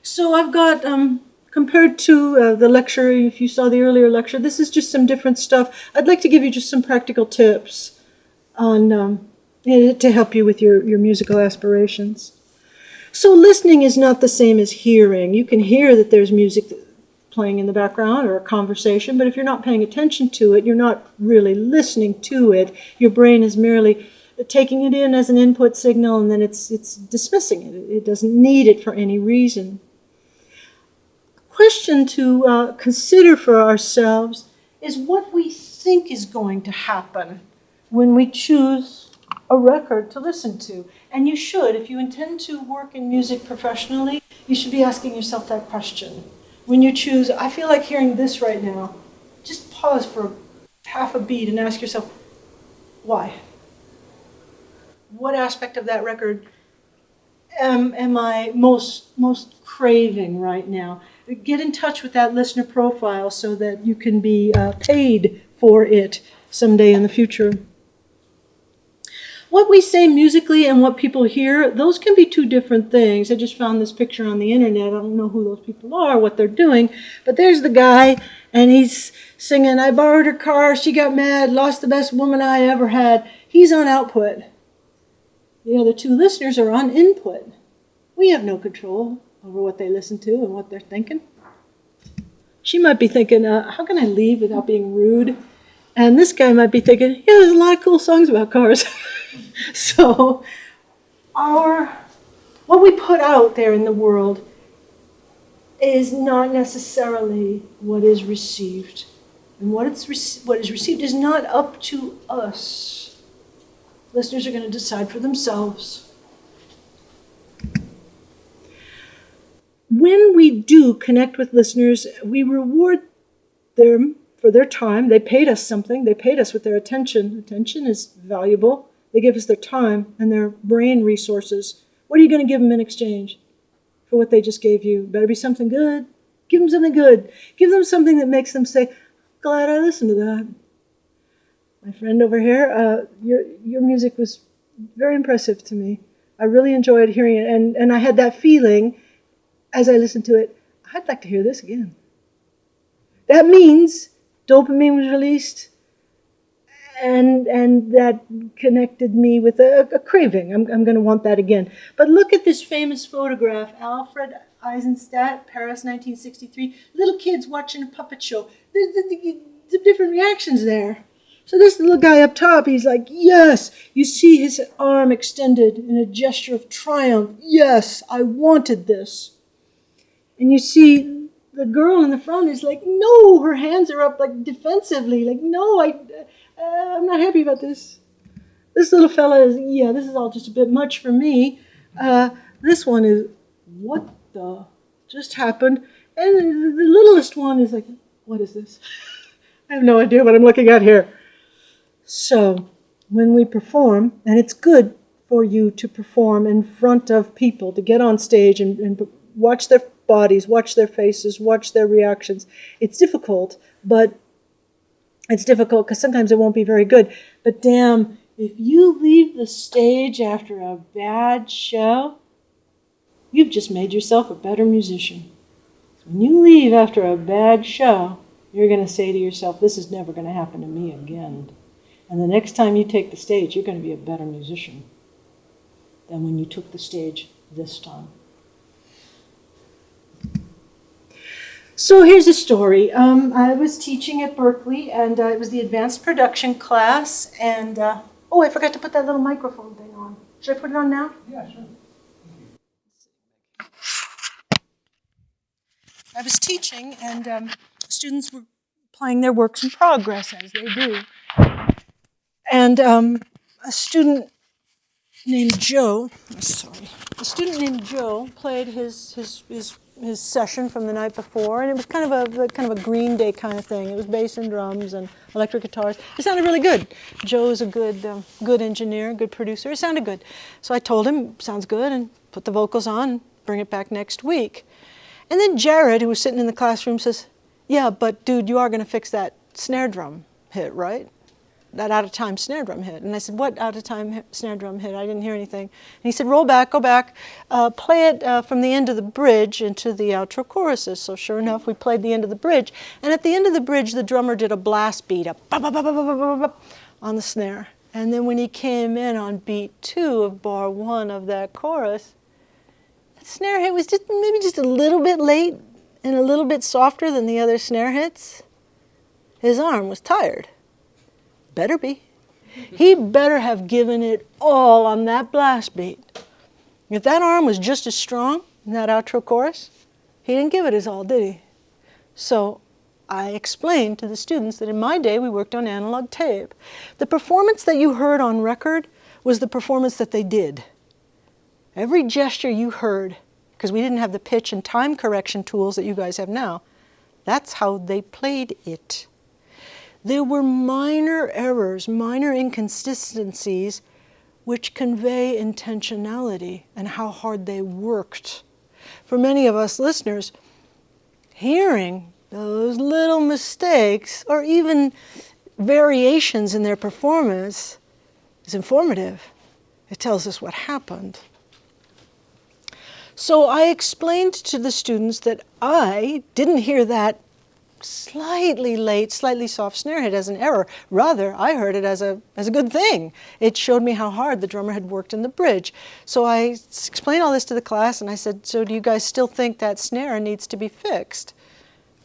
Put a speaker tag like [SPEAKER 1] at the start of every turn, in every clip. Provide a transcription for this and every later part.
[SPEAKER 1] So I've got, compared to the lecture, if you saw the earlier lecture, this is just some different stuff. I'd like to give you just some practical tips on to help you with your musical aspirations. So listening is not the same as hearing. You can hear that there's music playing in the background or a conversation, but if you're not paying attention to it, you're not really listening to it. Your brain is merely taking it in as an input signal, and then it's dismissing it. It doesn't need it for any reason. Question to consider for ourselves is what we think is going to happen when we choose a record to listen to. And you should, if you intend to work in music professionally, you should be asking yourself that question. When you choose, I feel like hearing this right now, just pause for half a beat and ask yourself, why? What aspect of that record am I most craving right now? Get in touch with that listener profile so that you can be paid for it someday in the future. What we say musically and what people hear, those can be two different things. I just found this picture on the internet. I don't know who those people are, what they're doing, but there's the guy, and he's singing, I borrowed her car, she got mad, lost the best woman I ever had. He's on output. The other two listeners are on input. We have no control over what they listen to and what they're thinking. She might be thinking, how can I leave without being rude? And this guy might be thinking, yeah, there's a lot of cool songs about cars. So what we put out there in the world is not necessarily what is received. And what is received is not up to us. Listeners are going to decide for themselves. When we do connect with listeners, we reward them for their time. They paid us something. They paid us with their attention. Attention is valuable. They give us their time and their brain resources. What are you going to give them in exchange for what they just gave you? Better be something good. Give them something good. Give them something that makes them say, glad I listened to that. My friend over here, your music was very impressive to me. I really enjoyed hearing it, and I had that feeling as I listened to it, I'd like to hear this again. That means dopamine was released, and that connected me with a craving. I'm going to want that again. But look at this famous photograph, Alfred Eisenstadt, Paris, 1963. Little kids watching a puppet show. The different reactions there. So this little guy up top, he's like, yes. You see his arm extended in a gesture of triumph. Yes, I wanted this. And you see the girl in the front is like, no, her hands are up like defensively. Like, no, I'm not happy about this. This little fella is, yeah, this is all just a bit much for me. This one is, what the just happened? And the littlest one is like, what is this? I have no idea what I'm looking at here. So when we perform, and it's good for you to perform in front of people, to get on stage and watch their bodies, watch their faces, watch their reactions. It's difficult, but it's difficult because sometimes it won't be very good. But damn, if you leave the stage after a bad show, you've just made yourself a better musician. When you leave after a bad show, you're going to say to yourself, this is never going to happen to me again. And the next time you take the stage, you're going to be a better musician than when you took the stage this time. So here's a story. I was teaching at Berkeley, and it was the advanced production class. And I forgot to put that little microphone thing on. Should I put it on now?
[SPEAKER 2] Yeah, sure.
[SPEAKER 1] I was teaching, and students were playing their works in progress, as they do. And a student named Joe played his session from the night before, and it was kind of a Green Day kind of thing. It was bass and drums and electric guitars. It sounded really good. Joe is a good engineer, good producer. It sounded good. So I told him, sounds good, and put the vocals on, and bring it back next week. And then Jared, who was sitting in the classroom, says, yeah, but dude, you are going to fix that snare drum hit, right? that out-of-time snare drum hit. And I said, what out-of-time snare drum hit? I didn't hear anything. And he said, roll back, go back, play it from the end of the bridge into the outro choruses. So sure enough, we played the end of the bridge. And at the end of the bridge, the drummer did a blast beat, a bop, bop, bop, bop, bop, bop, bop, on the snare. And then when he came in on beat 2 of bar 1 of that chorus, that snare hit was maybe just a little bit late and a little bit softer than the other snare hits. His arm was tired. Better be. He better have given it all on that blast beat. If that arm was just as strong in that outro chorus, he didn't give it his all, did he? So I explained to the students that in my day we worked on analog tape. The performance that you heard on record was the performance that they did. Every gesture you heard, because we didn't have the pitch and time correction tools that you guys have now, that's how they played it. There were minor errors, minor inconsistencies, which convey intentionality and how hard they worked. For many of us listeners, hearing those little mistakes or even variations in their performance is informative. It tells us what happened. So I explained to the students that I didn't hear that slightly late, slightly soft snare hit as an error. Rather, I heard it as a good thing. It showed me how hard the drummer had worked in the bridge. So I explained all this to the class, and I said, so do you guys still think that snare needs to be fixed?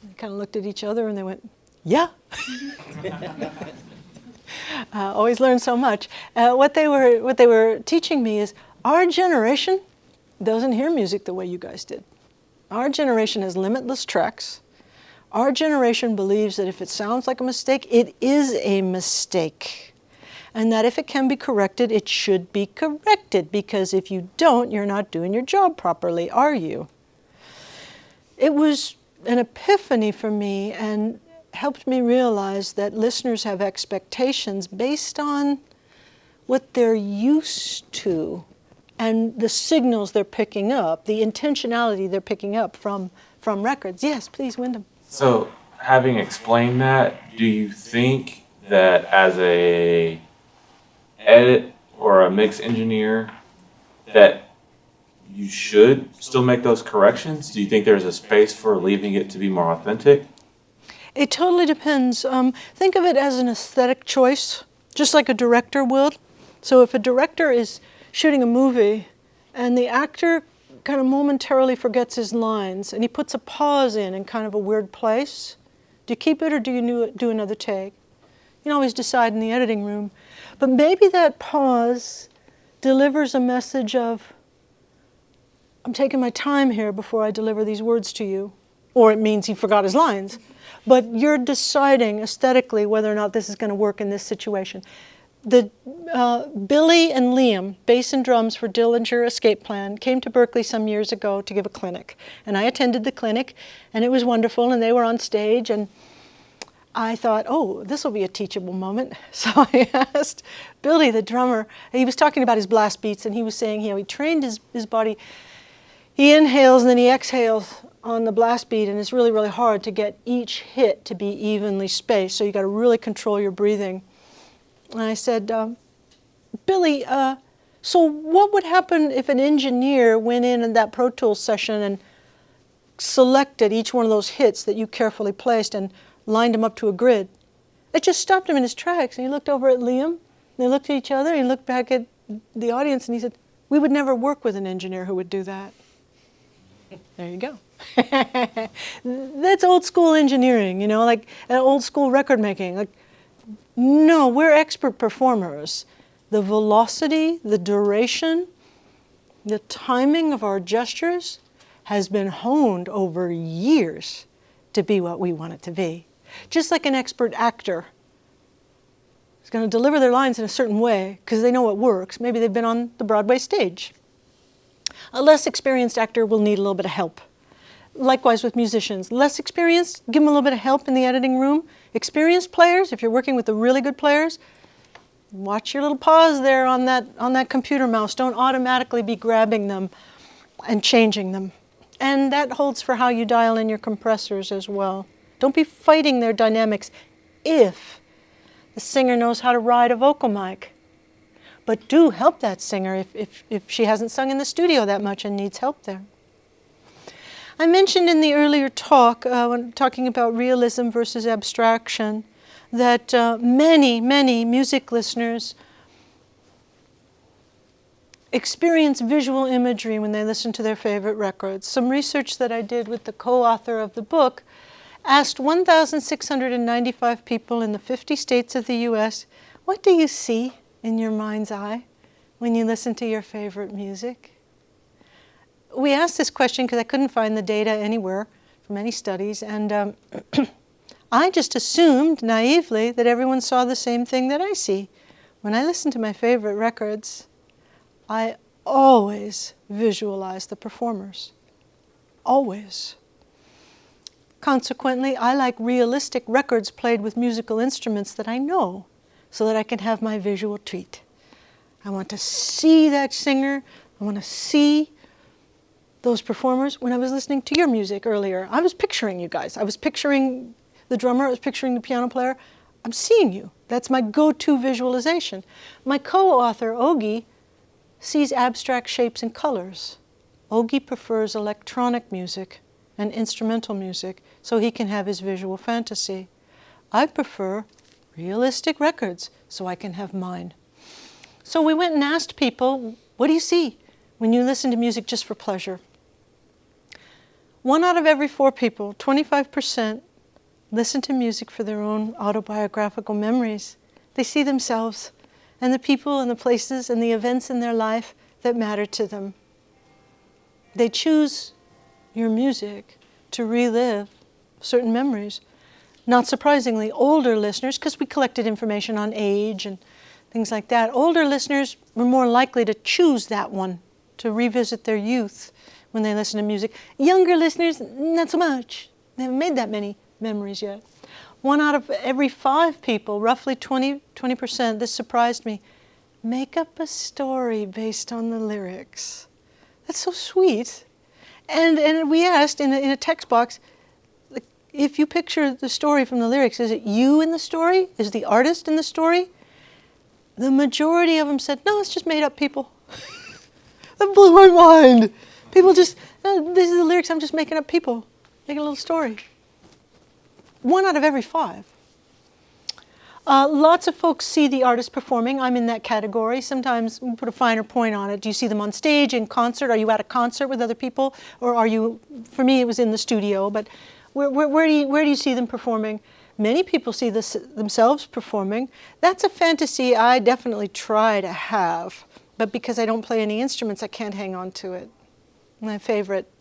[SPEAKER 1] They kind of looked at each other, and they went, yeah. Always learn so much. What they were teaching me is our generation doesn't hear music the way you guys did. Our generation has limitless tracks. Our generation believes that if it sounds like a mistake, it is a mistake. And that if it can be corrected, it should be corrected, because if you don't, you're not doing your job properly, are you? It was an epiphany for me and helped me realize that listeners have expectations based on what they're used to and the signals they're picking up, the intentionality they're picking up from records. Yes, please, Wyndham.
[SPEAKER 2] So, having explained that, do you think that as a edit or a mix engineer that you should still make those corrections? Do you think there's a space for leaving it to be more authentic?
[SPEAKER 1] It totally depends. Think of it as an aesthetic choice, just like a director would. So if a director is shooting a movie and the actor kind of momentarily forgets his lines and he puts a pause in kind of a weird place, do you keep it or do you do another take? You can always decide in the editing room. But maybe that pause delivers a message of, I'm taking my time here before I deliver these words to you. Or it means he forgot his lines. But you're deciding aesthetically whether or not this is going to work in this situation. Billy and Liam, bass and drums for Dillinger Escape Plan, came to Berkeley some years ago to give a clinic. And I attended the clinic, and it was wonderful, and they were on stage, and I thought, oh, this will be a teachable moment. So I asked Billy, the drummer, he was talking about his blast beats, and he was saying, he trained his body. He inhales and then he exhales on the blast beat, and it's really, really hard to get each hit to be evenly spaced. So you got to really control your breathing. And I said, Billy, so what would happen if an engineer went in that Pro Tools session and selected each one of those hits that you carefully placed and lined them up to a grid? It just stopped him in his tracks. And he looked over at Liam, and they looked at each other, and he looked back at the audience, and he said, we would never work with an engineer who would do that. There you go. That's old school engineering, you know, like old school record making. Like, no, we're expert performers. The velocity, the duration, the timing of our gestures has been honed over years to be what we want it to be. Just like an expert actor is going to deliver their lines in a certain way because they know what works. Maybe they've been on the Broadway stage. A less experienced actor will need a little bit of help. Likewise with musicians. Less experienced, give them a little bit of help in the editing room. Experienced players, if you're working with the really good players, watch your little pause there on that computer mouse. Don't automatically be grabbing them and changing them. And that holds for how you dial in your compressors as well. Don't be fighting their dynamics if
[SPEAKER 3] the singer knows how to ride a vocal mic. But do help that singer if she hasn't sung in the studio that much and needs help there. I mentioned in the earlier talk, when talking about realism versus abstraction, that many music listeners experience visual imagery when they listen to their favorite records. Some research that I did with the co-author of the book asked 1,695 people in the 50 states of the US, what do you see in your mind's eye when you listen to your favorite music? We asked this question because I couldn't find the data anywhere from any studies, and I just assumed naively that everyone saw the same thing that I see. When I listen to my favorite records, I always visualize the performers. Always. Consequently, I like realistic records played with musical instruments that I know, so that I can have my visual treat. I want to see that singer. I want to see those performers. When I was listening to your music earlier, I was picturing you guys. I was picturing the drummer. I was picturing the piano player. I'm seeing you. That's my go-to visualization. My co-author, Ogi, sees abstract shapes and colors. Ogi prefers electronic music and instrumental music so he can have his visual fantasy. I prefer realistic records so I can have mine. So we went and asked people, what do you see when you listen to music just for pleasure? 1 out of every 4 people, 25%, listen to music for their own autobiographical memories. They see themselves and the people and the places and the events in their life that matter to them. They choose your music to relive certain memories. Not surprisingly, older listeners, because we collected information on age and things like that, older listeners were more likely to choose that one, to revisit their youth when they listen to music. Younger listeners, not so much. They haven't made that many memories yet. 1 out of every 5 people, roughly 20%, this surprised me, make up a story based on the lyrics. That's so sweet. And we asked in a text box, if you picture the story from the lyrics, is it you in the story? Is the artist in the story? The majority of them said, no, it's just made up people. That blew my mind. People just, no, these are the lyrics, I'm just making up people, making a little story. 1 out of every 5. Lots of folks see the artist performing. I'm in that category. Sometimes we put a finer point on it. Do you see them on stage, in concert? Are you at a concert with other people? Or are you, for me it was in the studio, but where do you see them performing? Many people see themselves performing. That's a fantasy I definitely try to have, but because I don't play any instruments, I can't hang on to it. My favorite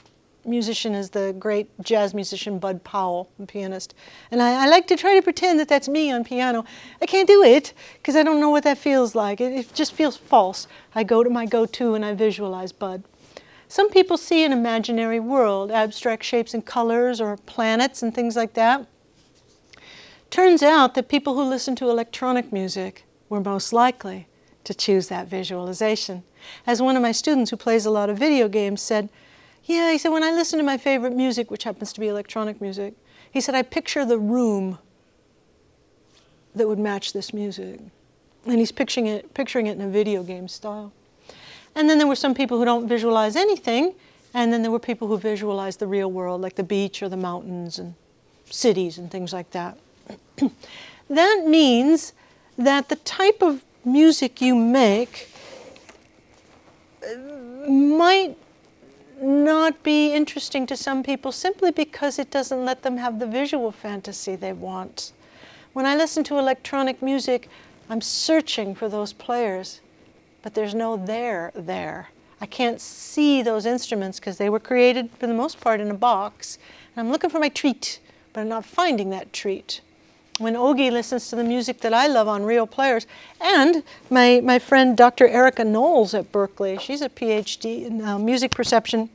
[SPEAKER 3] musician is the great jazz musician Bud Powell, the pianist. And I like to try to pretend that that's me on piano. I can't do it because I don't know what that feels like. It just feels false. I go to my go-to and I visualize Bud. Some people see an imaginary world, abstract shapes and colors or planets and things like that. Turns out that people who listen to electronic music were most likely to choose that visualization. As one of my students who plays a lot of video games said, yeah, he said, when I listen to my favorite music, which happens to be electronic music, he said, I picture the room that would match this music. And he's picturing it in a video game style. And then there were some people who don't visualize anything, and then there were people who visualize the real world, like the beach or the mountains and cities and things like that. That means that the type of music you make might not be interesting to some people simply because it doesn't let them have the visual fantasy they want. When I listen to electronic music, I'm searching for those players, but there's no there. I can't see those instruments because they were created for the most part in a box. And I'm looking for my treat, but I'm not finding that treat. When Ogi listens to the music that I love on real players, and my friend Dr. Erica Knowles at Berkeley, she's a PhD in music perception.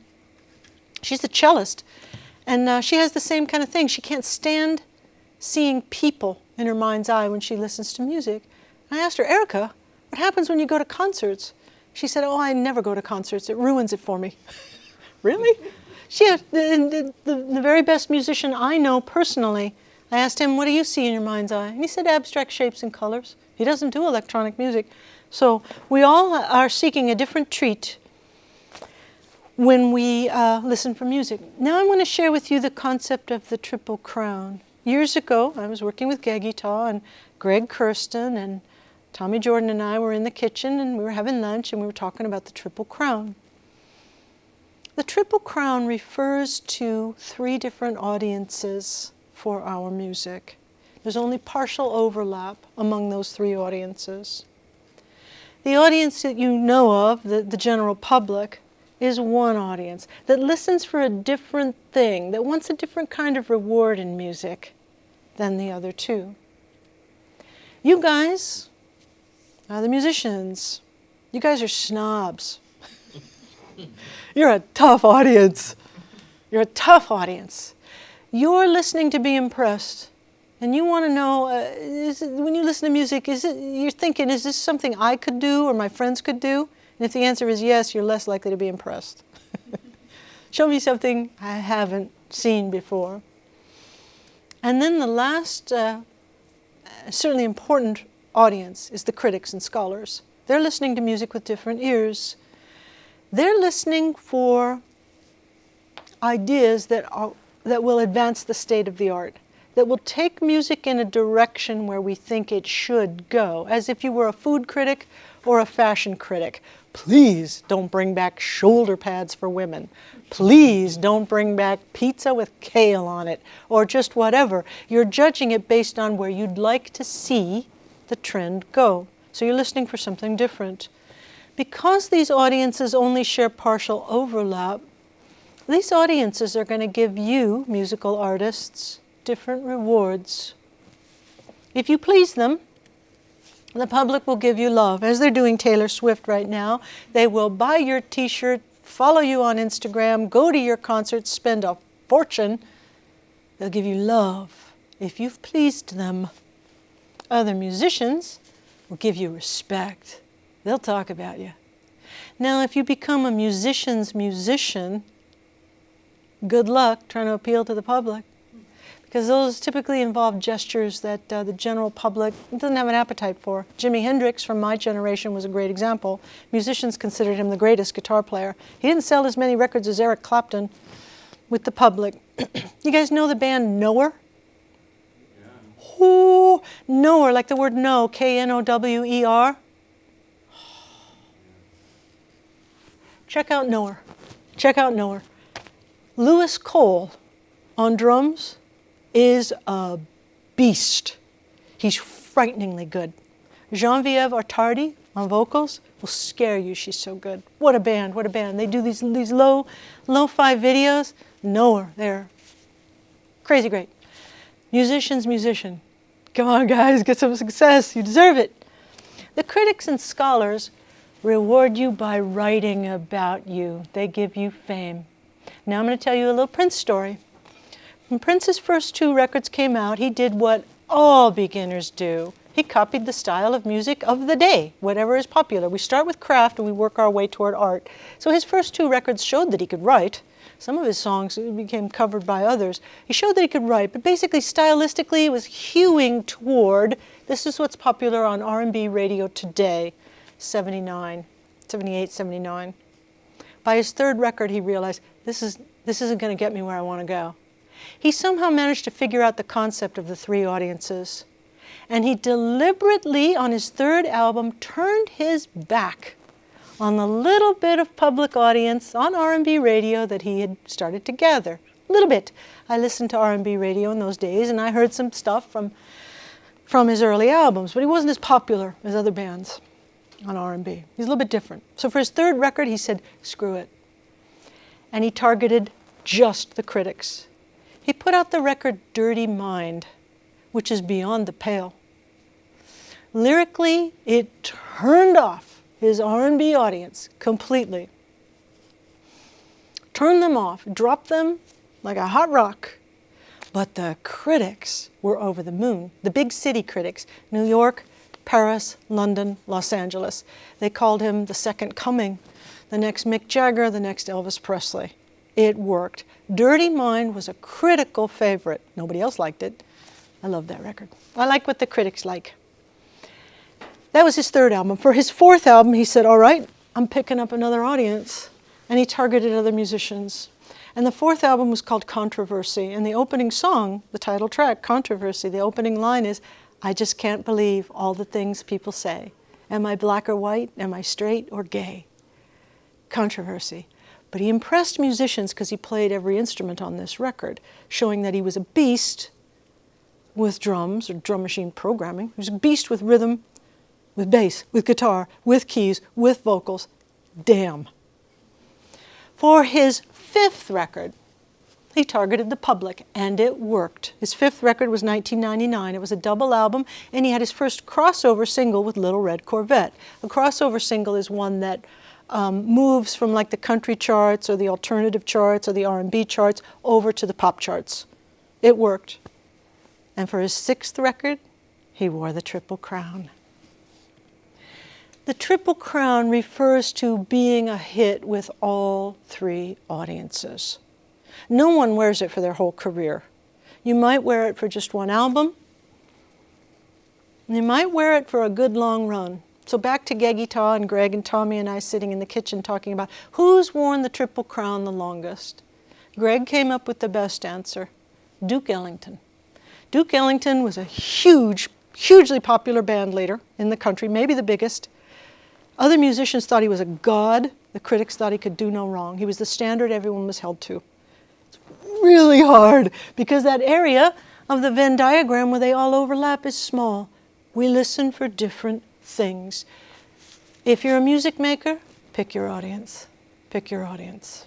[SPEAKER 3] She's a cellist, and she has the same kind of thing. She can't stand seeing people in her mind's eye when she listens to music. And I asked her, Erica, what happens when you go to concerts? She said, oh, I never go to concerts. It ruins it for me. Really? The very best musician I know personally, I asked him, what do you see in your mind's eye? And he said, abstract shapes and colors. He doesn't do electronic music. So we all are seeking a different treat when we listen for music. Now I want to share with you the concept of the Triple Crown. Years ago, I was working with Geggy Taw and Greg Kirsten, and Tommy Jordan and I were in the kitchen, and we were having lunch, and we were talking about the Triple Crown. The Triple Crown refers to 3 different audiences for our music. There's only partial overlap among those 3 audiences. The audience that you know of, the general public, is one audience that listens for a different thing, that wants a different kind of reward in music than the other 2. You guys are the musicians. You guys are snobs. You're a tough audience. You're a tough audience. You're listening to be impressed. And you want to know, when you listen to music, you're thinking, is this something I could do or my friends could do? And if the answer is yes, you're less likely to be impressed. Show me something I haven't seen before. And then the last, certainly important audience is the critics and scholars. They're listening to music with different ears. They're listening for ideas that will advance the state of the art, that will take music in a direction where we think it should go, as if you were a food critic or a fashion critic. Please don't bring back shoulder pads for women. Please don't bring back pizza with kale on it, or just whatever. You're judging it based on where you'd like to see the trend go. So you're listening for something different. Because these audiences only share partial overlap, these audiences are going to give you, musical artists, different rewards. If you please them, the public will give you love, as they're doing Taylor Swift right now. They will buy your t-shirt, follow you on Instagram, go to your concerts, spend a fortune. They'll give you love if you've pleased them. Other musicians will give you respect. They'll talk about you. Now, if you become a musician's musician, good luck trying to appeal to the public, because those typically involve gestures that the general public doesn't have an appetite for. Jimi Hendrix, from my generation, was a great example. Musicians considered him the greatest guitar player. He didn't sell as many records as Eric Clapton with the public. You guys know the band Knower? Yeah. Oh, Knower, like the word know, K-N-O-W-E-R. Check out Knower. Check out Knower. Lewis Cole on drums is a beast. He's frighteningly good. Genevieve Artardi on vocals will scare you. She's so good. What a band, what a band. They do these lo-fi videos. Knower, they're crazy great. Musician's musician. Come on, guys, get some success. You deserve it. The critics and scholars reward you by writing about you. They give you fame. Now I'm going to tell you a little Prince story. When Prince's first 2 records came out, he did what all beginners do. He copied the style of music of the day, whatever is popular. We start with craft and we work our way toward art. So his first 2 records showed that he could write. Some of his songs became covered by others. He showed that he could write, but basically stylistically it was hewing toward, this is what's popular on R&B radio today, 78, 79. By his 3rd record, he realized, this isn't going to get me where I want to go. He somehow managed to figure out the concept of the 3 audiences. And he deliberately, on his 3rd album, turned his back on the little bit of public audience on R&B radio that he had started to gather. A little bit. I listened to R&B radio in those days, and I heard some stuff from his early albums, but he wasn't as popular as other bands on R&B. He's a little bit different. So for his 3rd record, he said, screw it. And he targeted just the critics. He put out the record Dirty Mind, which is beyond the pale. Lyrically, it turned off his R&B audience completely. Turned them off, dropped them like a hot rock. But the critics were over the moon. The big city critics, New York, Paris, London, Los Angeles. They called him the second coming, the next Mick Jagger, the next Elvis Presley. It worked. Dirty Mind was a critical favorite. Nobody else liked it, I love that record. I like what the critics like. That was his third album. For his fourth album, he said, all right, I'm picking up another audience. And he targeted other musicians. And the fourth album was called Controversy. And the opening song, the title track, Controversy, the opening line is, I just can't believe all the things people say. Am I black or white? Am I straight or gay? Controversy. But he impressed musicians because he played every instrument on this record, showing that he was a beast with drums or drum machine programming. He was a beast with rhythm, with bass, with guitar, with keys, with vocals. Damn. For his fifth record, he targeted the public, and it worked. His fifth record was 1999. It was a double album, and he had his first crossover single with Little Red Corvette. A crossover single is one that moves from like the country charts or the alternative charts or the R&B charts over to the pop charts. It worked. And for his sixth record, he wore the Triple Crown. The Triple Crown refers to being a hit with all three audiences. No one wears it for their whole career. You might wear it for just one album. And you might wear it for a good long run. So back to Geggy Tah and Greg and Tommy and I sitting in the kitchen talking about who's worn the Triple Crown the longest. Greg came up with the best answer, Duke Ellington. Duke Ellington was a hugely popular band leader in the country, maybe the biggest. Other musicians thought he was a god. The critics thought he could do no wrong. He was the standard everyone was held to. It's really hard because that area of the Venn diagram where they all overlap is small. We listen for different things. If you're a music maker, pick your audience. Pick your audience.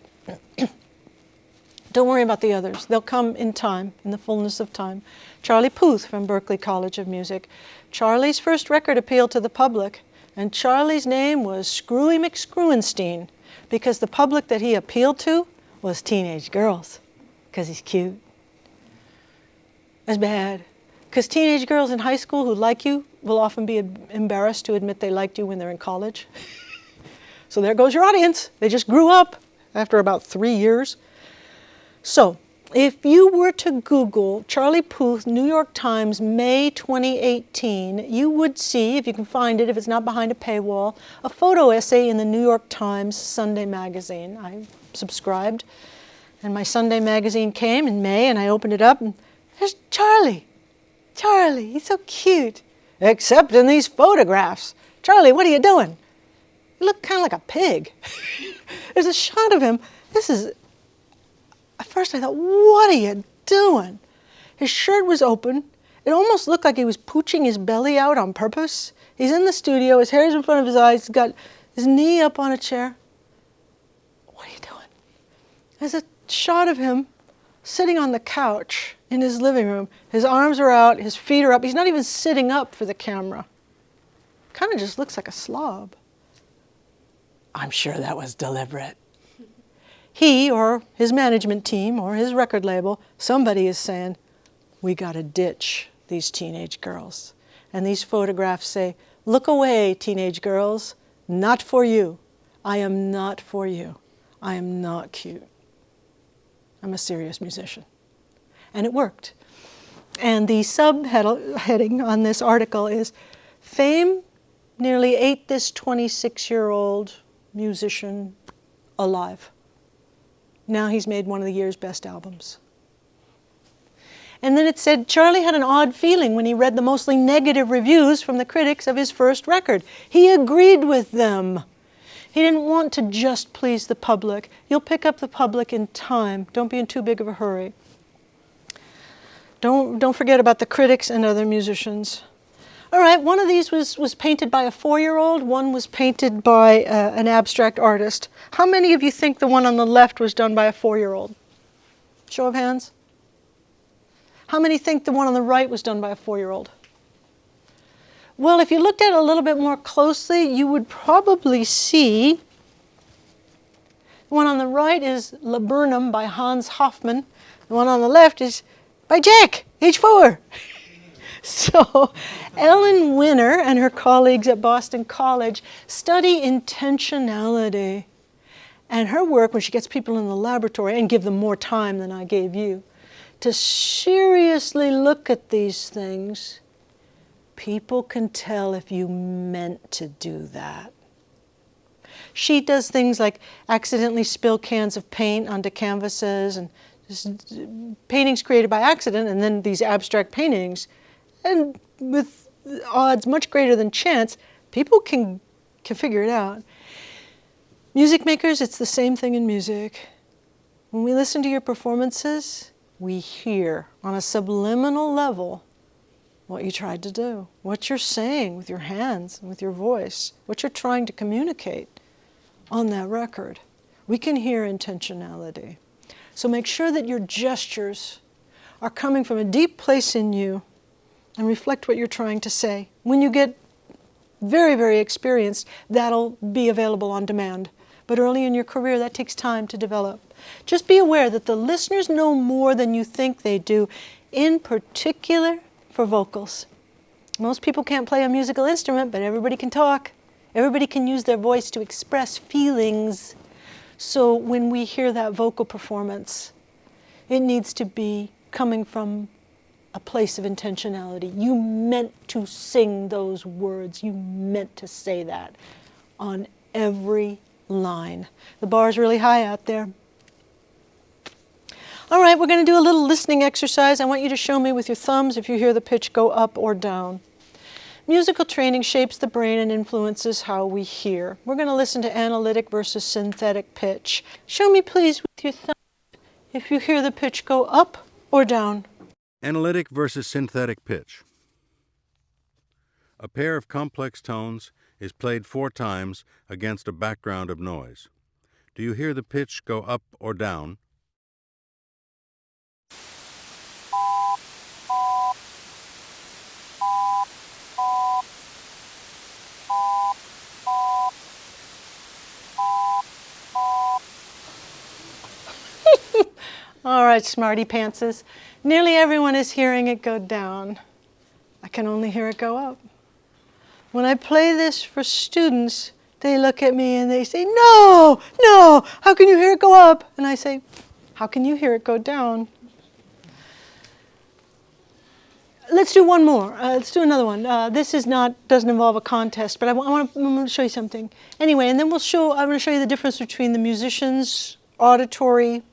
[SPEAKER 3] Don't worry about the others. They'll come in time, in the fullness of time. Charlie Puth from Berklee College of Music. Charlie's first record appealed to the public, and Charlie's name was Screwy McScrewenstein because the public that he appealed to was teenage girls, because he's cute. That's bad, because teenage girls in high school who like you will often be embarrassed to admit they liked you when they're in college. So there goes your audience. They just grew up after about 3 years. So if you were to Google Charlie Puth, New York Times, May 2018, you would see, if you can find it, if it's not behind a paywall, a photo essay in the New York Times Sunday magazine. I subscribed, and my Sunday magazine came in May, and I opened it up, and there's Charlie. Charlie, he's so cute. Except in these photographs. Charlie, what are you doing? You look kind of like a pig. There's a shot of him. At first I thought, what are you doing? His shirt was open. It almost looked like he was pooching his belly out on purpose. He's in the studio, his hair's in front of his eyes, he's got his knee up on a chair. What are you doing? There's a shot of him sitting on the couch in his living room. His arms are out, his feet are up. He's not even sitting up for the camera. Kind of just looks like a slob. I'm sure that was deliberate. He or his management team or his record label, somebody is saying, we got to ditch these teenage girls. And these photographs say, look away, teenage girls, not for you. I am not for you. I am not cute. I'm a serious musician. And it worked. And the subheading on this article is, Fame nearly ate this 26-year-old musician alive. Now he's made one of the year's best albums. And then it said Charlie had an odd feeling when he read the mostly negative reviews from the critics of his first record. He agreed with them. He didn't want to just please the public. You'll pick up the public in time. Don't be in too big of a hurry. Don't forget about the critics and other musicians. All right, one of these was painted by a 4-year-old. One was painted by an abstract artist. How many of you think the one on the left was done by a 4-year-old? Show of hands. How many think the one on the right was done by a 4-year-old? Well, if you looked at it a little bit more closely, you would probably see the one on the right is Laburnum by Hans Hofmann. The one on the left is by Jack, age 4. So Ellen Winner and her colleagues at Boston College study intentionality. And her work, when she gets people in the laboratory and give them more time than I gave you, to seriously look at these things, people can tell if you meant to do that. She does things like accidentally spill cans of paint onto canvases and just paintings created by accident, and then these abstract paintings. And with odds much greater than chance, people can figure it out. Music makers, it's the same thing in music. When we listen to your performances, we hear on a subliminal level what you tried to do, what you're saying with your hands, with your voice, what you're trying to communicate on that record. We can hear intentionality. So make sure that your gestures are coming from a deep place in you and reflect what you're trying to say. When you get very, very experienced, that'll be available on demand. But early in your career, that takes time to develop. Just be aware that the listeners know more than you think they do, in particular for vocals. Most people can't play a musical instrument, but everybody can talk. Everybody can use their voice to express feelings. So when we hear that vocal performance, it needs to be coming from a place of intentionality. You meant to sing those words. You meant to say that on every line. The bar is really high out there. All right, we're going to do a little listening exercise. I want you to show me with your thumbs if you hear the pitch go up or down. Musical training shapes the brain and influences how we hear. We're going to listen to analytic versus synthetic pitch. Show me, please, with your thumb if you hear the pitch go up or down.
[SPEAKER 4] Analytic versus synthetic pitch. A pair of complex tones is played 4 times against a background of noise. Do you hear the pitch go up or down?
[SPEAKER 3] All right, smarty pantses. Nearly everyone is hearing it go down. I can only hear it go up. When I play this for students, they look at me and they say, no, how can you hear it go up? And I say, how can you hear it go down? Let's do one more. Let's do another one. This doesn't involve a contest, but I want to show you something. Anyway, and then I'm going to show you the difference between the musicians' auditory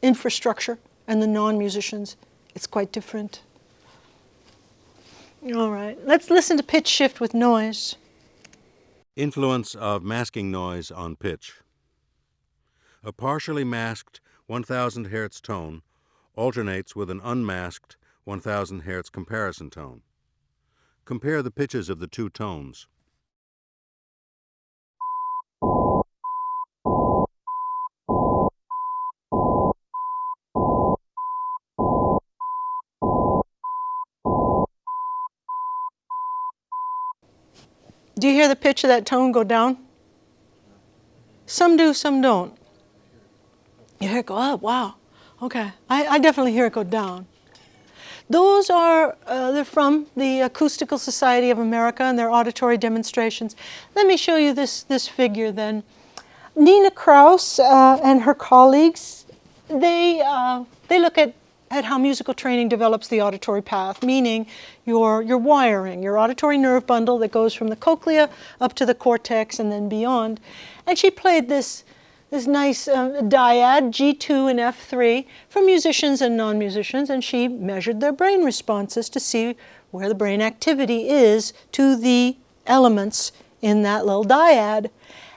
[SPEAKER 3] infrastructure and the non-musicians. It's quite different. All right, let's listen to pitch shift with noise.
[SPEAKER 4] Influence of masking noise on pitch. A partially masked 1000 Hz tone alternates with an unmasked 1000 Hz comparison tone. Compare the pitches of the 2 tones.
[SPEAKER 3] Do you hear the pitch of that tone go down? Some do, some don't. You hear it go up, wow. Okay, I definitely hear it go down. Those are, they're from the Acoustical Society of America and their auditory demonstrations. Let me show you this figure then. Nina Kraus and her colleagues, they look at how musical training develops the auditory path, meaning your wiring, your auditory nerve bundle that goes from the cochlea up to the cortex and then beyond. And she played this nice dyad, G2 and F3, for musicians and non-musicians, and she measured their brain responses to see where the brain activity is to the elements in that little dyad.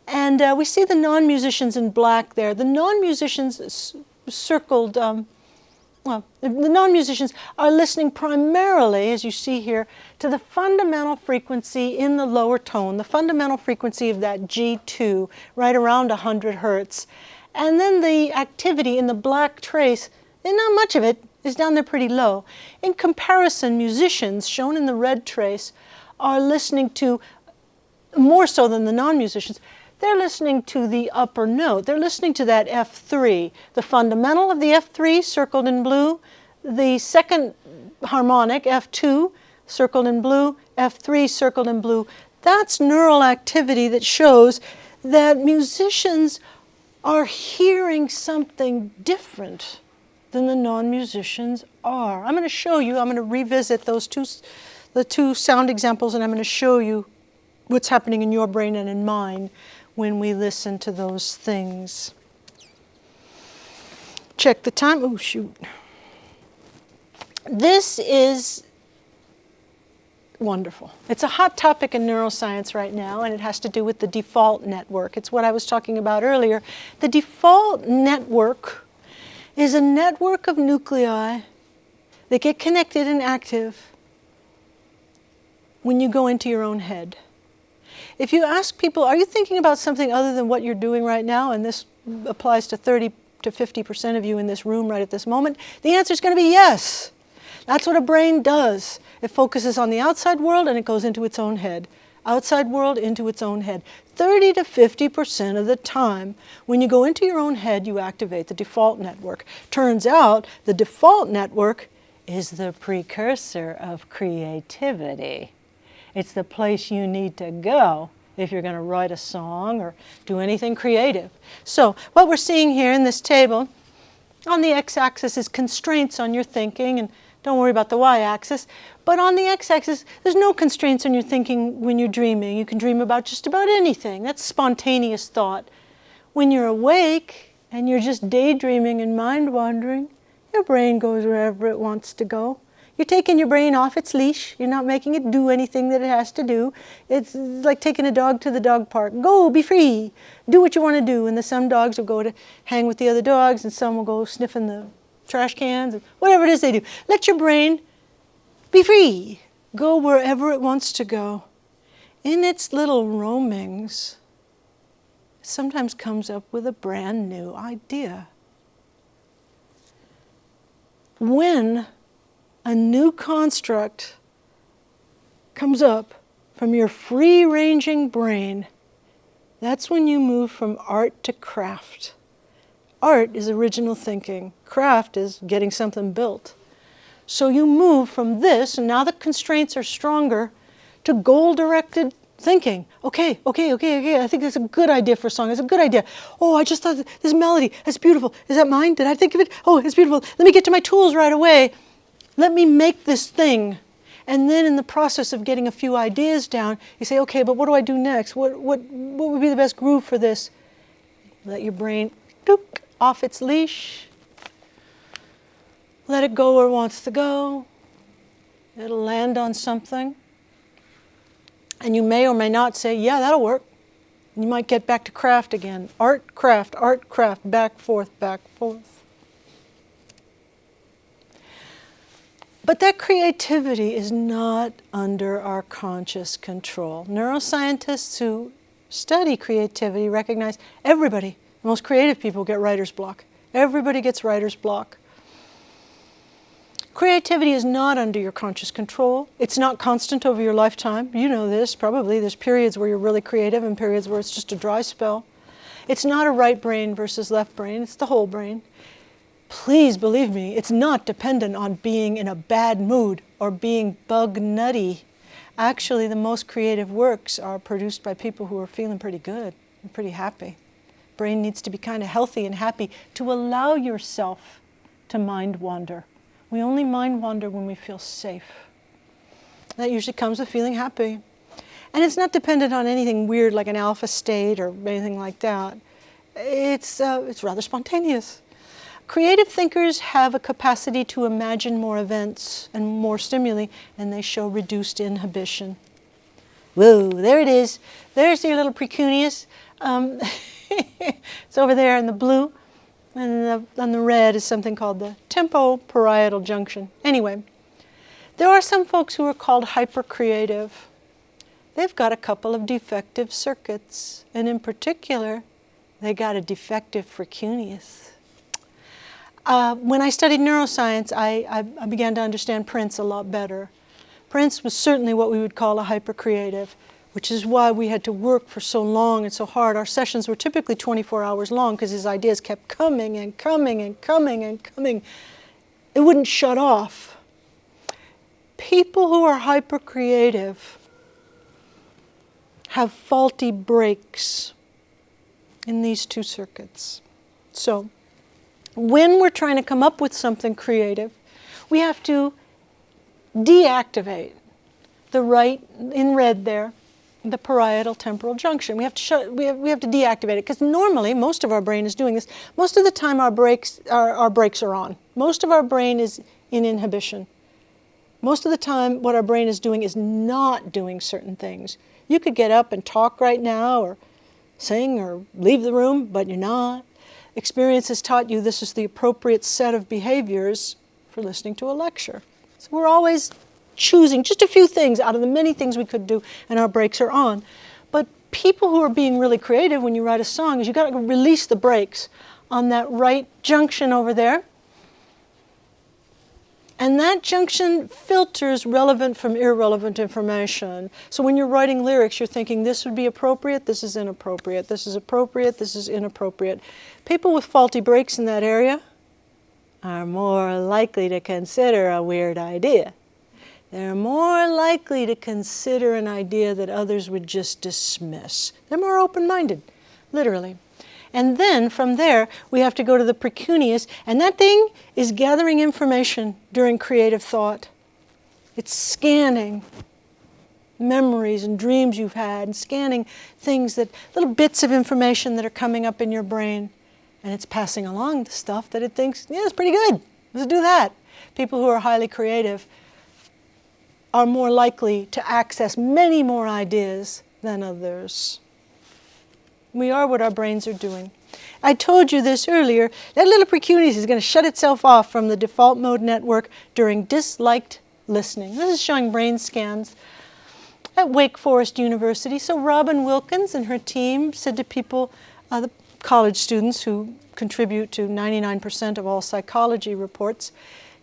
[SPEAKER 3] And we see the non-musicians in black there. The non-musicians circled, the non-musicians are listening primarily, as you see here, to the fundamental frequency in the lower tone, the fundamental frequency of that G2, right around 100 Hertz. And then the activity in the black trace, and not much of it, is down there pretty low. In comparison, musicians, shown in the red trace, are listening to, more so than the non-musicians, they're listening to the upper note. They're listening to that F3, the fundamental of the F3 circled in blue, the second harmonic, F2, circled in blue, F3 circled in blue. That's neural activity that shows that musicians are hearing something different than the non-musicians are. I'm going to show you, I'm going to revisit the two sound examples, and I'm going to show you what's happening in your brain and in mine when we listen to those things. Check the time. Oh, shoot. This is wonderful. It's a hot topic in neuroscience right now, and it has to do with the default network. It's what I was talking about earlier. The default network is a network of nuclei that get connected and active when you go into your own head. If you ask people, are you thinking about something other than what you're doing right now, and this applies to 30 to 50% of you in this room right at this moment, the answer is going to be yes. That's what a brain does. It focuses on the outside world and it goes into its own head. Outside world into its own head. 30 to 50% of the time, when you go into your own head, you activate the default network. Turns out the default network is the precursor of creativity. It's the place you need to go if you're going to write a song or do anything creative. So what we're seeing here in this table, on the x-axis is constraints on your thinking, and don't worry about the y-axis. But on the x-axis, there's no constraints on your thinking when you're dreaming. You can dream about just about anything. That's spontaneous thought. When you're awake and you're just daydreaming and mind-wandering, your brain goes wherever it wants to go. You're taking your brain off its leash. You're not making it do anything that it has to do. It's like taking a dog to the dog park. Go, be free. Do what you want to do. And some dogs will go to hang with the other dogs, and some will go sniffing the trash cans, and whatever it is they do. Let your brain be free. Go wherever it wants to go. In its little roamings, it sometimes comes up with a brand new idea. When a new construct comes up from your free-ranging brain, that's when you move from art to craft. Art is original thinking. Craft is getting something built. So you move from this, and now the constraints are stronger, to goal-directed thinking. Okay, I think that's a good idea for a song. It's a good idea. Oh, I just thought this melody, that's beautiful. Is that mine? Did I think of it? Oh, it's beautiful. Let me get to my tools right away. Let me make this thing. And then in the process of getting a few ideas down, you say, okay, but what do I do next? What would be the best groove for this? Let your brain off its leash. Let it go where it wants to go. It'll land on something. And you may or may not say, yeah, that'll work. And you might get back to craft again. Art, craft, back, forth, back, forth. But that creativity is not under our conscious control. Neuroscientists who study creativity recognize everybody, the most creative people, get writer's block. Everybody gets writer's block. Creativity is not under your conscious control. It's not constant over your lifetime. You know this, probably. There's periods where you're really creative and periods where it's just a dry spell. It's not a right brain versus left brain. It's the whole brain. Please believe me, it's not dependent on being in a bad mood or being bug nutty. Actually, the most creative works are produced by people who are feeling pretty good and pretty happy. Brain needs to be kind of healthy and happy to allow yourself to mind wander. We only mind wander when we feel safe. That usually comes with feeling happy. And it's not dependent on anything weird like an alpha state or anything like that. It's rather spontaneous. Creative thinkers have a capacity to imagine more events and more stimuli, and they show reduced inhibition. Whoa, there it is. There's your little precuneus. It's over there in the blue. And on the red is something called the tempoparietal junction. Anyway, there are some folks who are called hypercreative. They've got a couple of defective circuits, and in particular, they got a defective precuneus. When I studied neuroscience, I began to understand Prince a lot better. Prince was certainly what we would call a hypercreative, which is why we had to work for so long and so hard. Our sessions were typically 24 hours long because his ideas kept coming and coming and coming and coming. It wouldn't shut off. People who are hypercreative have faulty breaks in these two circuits. So when we're trying to come up with something creative, we have to deactivate the right, in red there, the parietal temporal junction. We have to deactivate it, because normally most of our brain is doing this. Most of the time our brakes are on. Most of our brain is in inhibition. Most of the time what our brain is doing is not doing certain things. You could get up and talk right now, or sing, or leave the room, but you're not. Experience has taught you this is the appropriate set of behaviors for listening to a lecture. So we're always choosing just a few things out of the many things we could do, and our brakes are on. But people who are being really creative when you write a song is you got to release the brakes on that right junction over there. And that junction filters relevant from irrelevant information. So when you're writing lyrics, you're thinking this would be appropriate, this is inappropriate, this is appropriate, this is inappropriate. People with faulty brakes in that area are more likely to consider a weird idea. They're more likely to consider an idea that others would just dismiss. They're more open-minded, literally. And then from there, we have to go to the precuneus, and that thing is gathering information during creative thought. It's scanning memories and dreams you've had, and scanning things that, little bits of information that are coming up in your brain, and it's passing along the stuff that it thinks, yeah, it's pretty good, let's do that. People who are highly creative are more likely to access many more ideas than others. We are what our brains are doing. I told you this earlier, that little precuneus is going to shut itself off from the default mode network during disliked listening. This is showing brain scans at Wake Forest University. So Robin Wilkins and her team said to people, the college students who contribute to 99% of all psychology reports,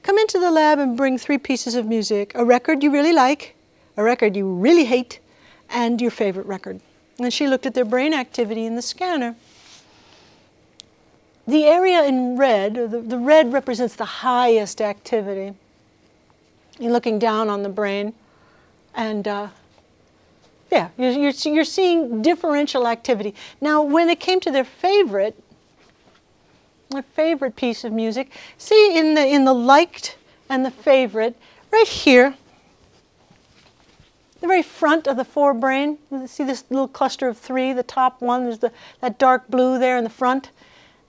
[SPEAKER 3] come into the lab and bring 3 pieces of music: a record you really like, a record you really hate, and your favorite record. And she looked at their brain activity in the scanner. The area in red, or the red represents the highest activity. You're looking down on the brain, and yeah, you're seeing differential activity. Now, when it came to their favorite piece of music, see in the liked and the favorite, right here, the very front of the forebrain, you see this little cluster of 3, the top one, there's that dark blue there in the front,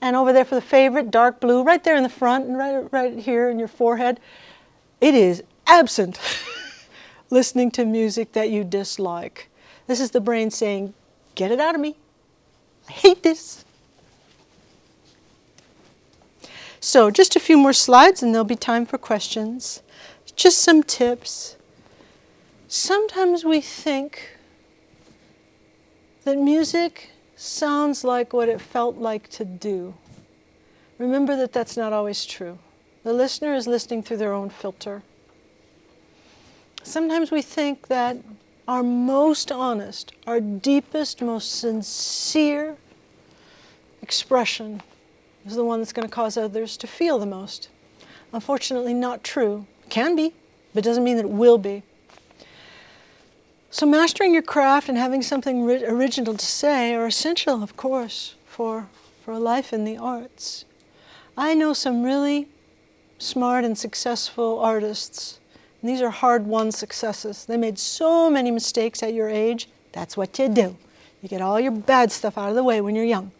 [SPEAKER 3] and over there for the favorite, dark blue, right there in the front, and right here in your forehead. It is absent listening to music that you dislike. This is the brain saying, get it out of me. I hate this. So just a few more slides and there'll be time for questions. Just some tips. Sometimes we think that music sounds like what it felt like to do. Remember that that's not always true. The listener is listening through their own filter. Sometimes we think that our most honest, our deepest, most sincere expression is the one that's going to cause others to feel the most. Unfortunately, not true. It can be, but it doesn't mean that it will be. So mastering your craft and having something original to say are essential, of course, for a life in the arts. I know some really smart and successful artists, and these are hard-won successes. They made so many mistakes at your age. That's what you do. You get all your bad stuff out of the way when you're young.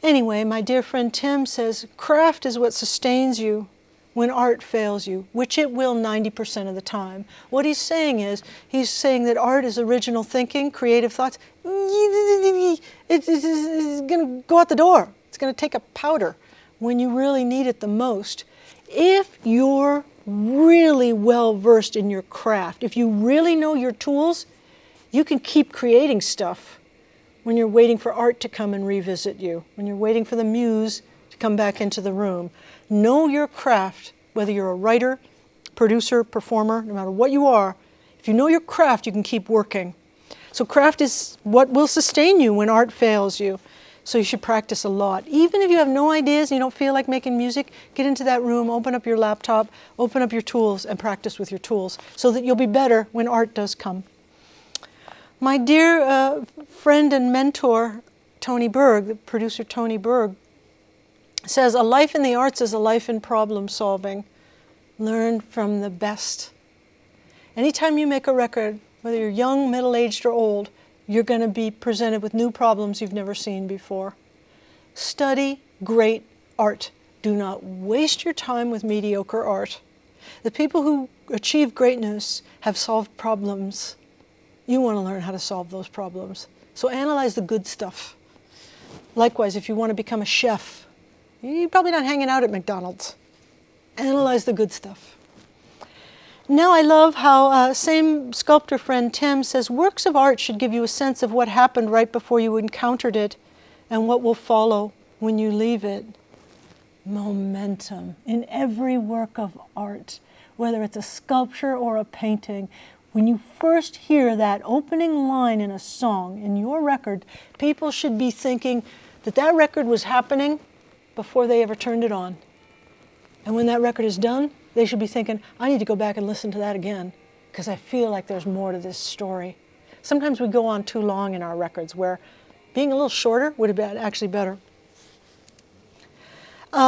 [SPEAKER 3] Anyway, my dear friend Tim says, craft is what sustains you when art fails you, which it will 90% of the time. What he's saying is, he's saying that art is original thinking, creative thoughts. It's going to go out the door. It's going to take a powder when you really need it the most. If you're really well versed in your craft, if you really know your tools, you can keep creating stuff when you're waiting for art to come and revisit you, when you're waiting for the muse to come back into the room. Know your craft, whether you're a writer, producer, performer, no matter what you are. If you know your craft, you can keep working. So craft is what will sustain you when art fails you. So you should practice a lot. Even if you have no ideas and you don't feel like making music, get into that room, open up your laptop, open up your tools, and practice with your tools so that you'll be better when art does come. My dear friend and mentor, Tony Berg, the producer Tony Berg, says, a life in the arts is a life in problem solving. Learn from the best. Anytime you make a record, whether you're young, middle-aged, or old, you're going to be presented with new problems you've never seen before. Study great art. Do not waste your time with mediocre art. The people who achieve greatness have solved problems. You want to learn how to solve those problems. So analyze the good stuff. Likewise, if you want to become a chef, you're probably not hanging out at McDonald's. Analyze the good stuff. Now I love how same sculptor friend Tim says, works of art should give you a sense of what happened right before you encountered it and what will follow when you leave it. Momentum in every work of art, whether it's a sculpture or a painting. When you first hear that opening line in a song, in your record, people should be thinking that that record was happening before they ever turned it on. And when that record is done, they should be thinking, I need to go back and listen to that again, because I feel like there's more to this story. Sometimes we go on too long in our records, where being a little shorter would have been actually better.